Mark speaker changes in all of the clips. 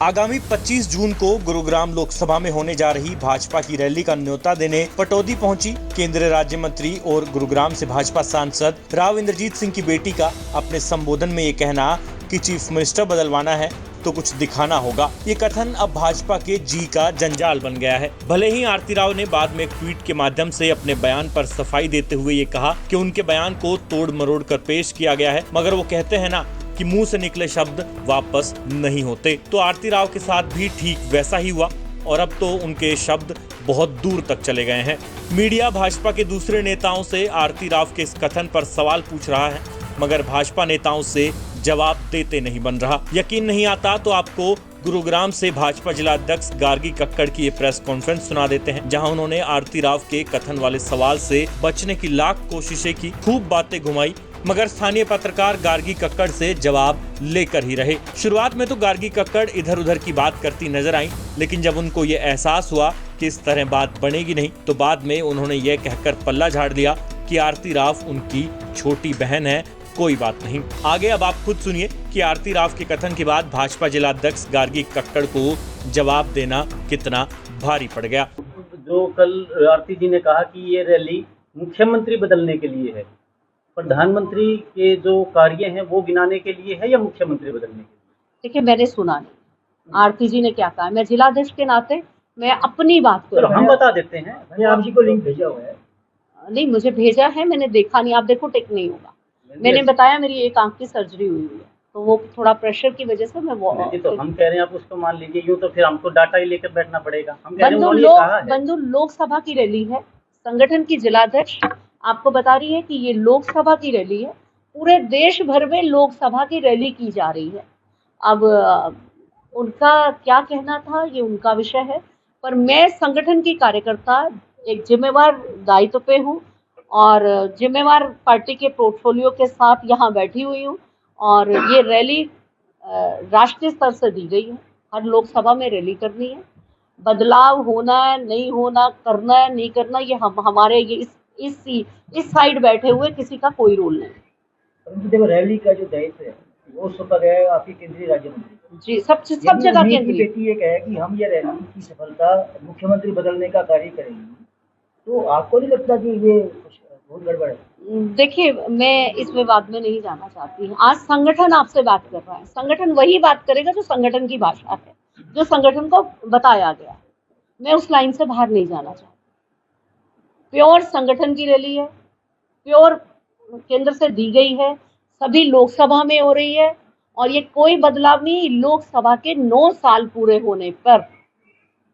Speaker 1: आगामी 25 जून को गुरुग्राम लोकसभा में होने जा रही भाजपा की रैली का न्योता देने पटौदी पहुंची केंद्रीय राज्य मंत्री और गुरुग्राम से भाजपा सांसद राव इंद्रजीत सिंह की बेटी का अपने संबोधन में ये कहना कि चीफ मिनिस्टर बदलवाना है तो कुछ दिखाना होगा। ये कथन अब भाजपा के जी का जंजाल बन गया है। भले ही आरती राव ने बाद में एक ट्वीट के माध्यम से अपने बयान पर सफाई देते हुए ये कहा कि उनके बयान को तोड़ मरोड़ कर पेश किया गया है, मगर वो कहते हैं ना कि मुंह से निकले शब्द वापस नहीं होते। तो आरती राव के साथ भी ठीक वैसा ही हुआ और अब तो उनके शब्द बहुत दूर तक चले गए हैं। मीडिया भाजपा के दूसरे नेताओं से आरती राव के इस कथन पर सवाल पूछ रहा है, मगर भाजपा नेताओं से जवाब देते नहीं बन रहा। यकीन नहीं आता तो आपको गुरुग्राम से भाजपा जिला अध्यक्ष गार्गी कक्कड़ की ये प्रेस कॉन्फ्रेंस सुना देते हैं, जहां उन्होंने आरती राव के कथन वाले सवाल से बचने की लाख कोशिशें की, खूब बातें घुमाई, मगर स्थानीय पत्रकार गार्गी कक्कड़ से जवाब लेकर ही रहे। शुरुआत में तो गार्गी कक्कड़ इधर उधर की बात करती नजर आई, लेकिन जब उनको ये एहसास हुआ कि इस तरह बात बनेगी नहीं, तो बाद में उन्होंने ये कहकर पल्ला झाड़ दिया कि आरती राव उनकी छोटी बहन है, कोई बात नहीं। आगे अब आप खुद सुनिए कि आरती राव के कथन के बाद भाजपा जिला अध्यक्ष गार्गी कक्कड़ को जवाब देना कितना भारी पड़ गया।
Speaker 2: जो कल आरती जी ने कहा कि ये रैली मुख्यमंत्री बदलने के लिए है, प्रधानमंत्री के जो कार्य हैं वो गिनाने के लिए है या मुख्यमंत्री बदलने के लिए?
Speaker 3: देखिए, मैंने सुना नहीं आरती जी ने क्या कहा। मैं जिलाध्यक्ष के नाते मैं अपनी बात को
Speaker 2: हम बता देते हैं। मैंने आप जी को लिंक भेजा हुआ है।
Speaker 3: नहीं, मुझे भेजा है, मैंने देखा नहीं। आप देखो, टेक नहीं होगा। मैंने बताया मेरी एक आंख की सर्जरी हुई है, तो वो थोड़ा प्रेशर की वजह से मैं वो
Speaker 2: तो हम कह रहे हैं आप उसको मान लीजिए, यूं तो फिर हमको डाटा ही लेकर बैठना पड़ेगा। हम
Speaker 3: बंधु लोकसभा की रैली है, संगठन की जिलाध्यक्ष आपको बता रही है कि ये लोकसभा की रैली है, पूरे देश भर में लोकसभा की रैली की जा रही है। अब उनका क्या कहना था ये उनका विषय है, पर मैं संगठन की कार्यकर्ता एक जिम्मेवार दायित्व पे हूँ और जिम्मेवार पार्टी के पोर्टफोलियो के साथ यहाँ बैठी हुई हूँ। और ये रैली राष्ट्रीय स्तर से दी गई है, हर लोकसभा में रैली करनी है। बदलाव होना है नहीं होना, करना है नहीं करना, ये हमारे ये इस साइड बैठे हुए किसी का कोई रोल नहीं।
Speaker 4: परंतु देखो, रैली का जो दायित्व है वो सौंपा गया है आपके केंद्रीय राज्य मंत्री
Speaker 3: जी। सब जगह केंद्रीय
Speaker 4: बेटी ये कहे कि हम ये रैली की सफलता मुख्यमंत्री बदलने का कार्य करेंगे, तो आपको नहीं लगता कि ये बहुत गड़बड़ है?
Speaker 3: देखिए, मैं इस विवाद में नहीं जाना चाहती हूँ। आज संगठन आपसे बात कर रहा है, संगठन वही बात करेगा जो संगठन की भाषा है, जो संगठन को बताया गया। मैं उस लाइन से बाहर नहीं जाना चाहती। प्योर संगठन की रैली है, प्योर केंद्र से दी गई है, सभी लोकसभा में हो रही है और ये कोई बदलाव नहीं। लोकसभा के 9 साल पूरे होने पर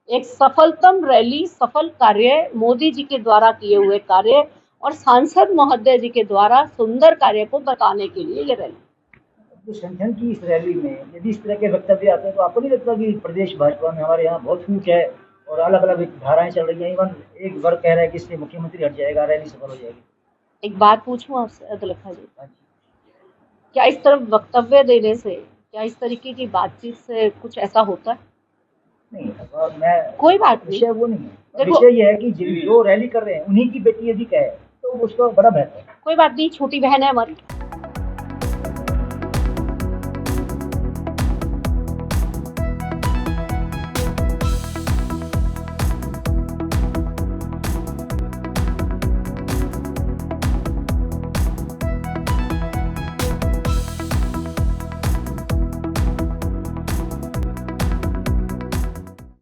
Speaker 3: एक सफलतम रैली, सफल कार्य, मोदी जी के द्वारा किए हुए कार्य और सांसद महोदय जी के द्वारा सुंदर कार्य को बताने के लिए ये रैली।
Speaker 4: तो संगठन की इस रैली में यदि इस तरह के वक्तव्य आते हैं तो आपको नहीं लगता कि प्रदेश भाजपा में हमारे यहाँ बहुत फूट है और अलग अलग धाराएं चल रही हैं? इवन एक वर्ग कह रहा है कि इससे मुख्यमंत्री हट जाएगा, रैली सफल हो जाएगी। एक
Speaker 3: बात पूछूं आपसे अदलखा जी, क्या इस तरफ वक्तव्य देने से, क्या इस तरीके की बातचीत से कुछ ऐसा होता है?
Speaker 4: नहीं, मैं
Speaker 3: कोई बात नहीं,
Speaker 4: विषय वो नहीं है। विषय ये है कि जो रैली कर रहे हैं उन्हीं की बेटी यदि कहे तो उसको बड़ा बेहतर है।
Speaker 3: कोई बात नहीं, छोटी बहन है हमारी।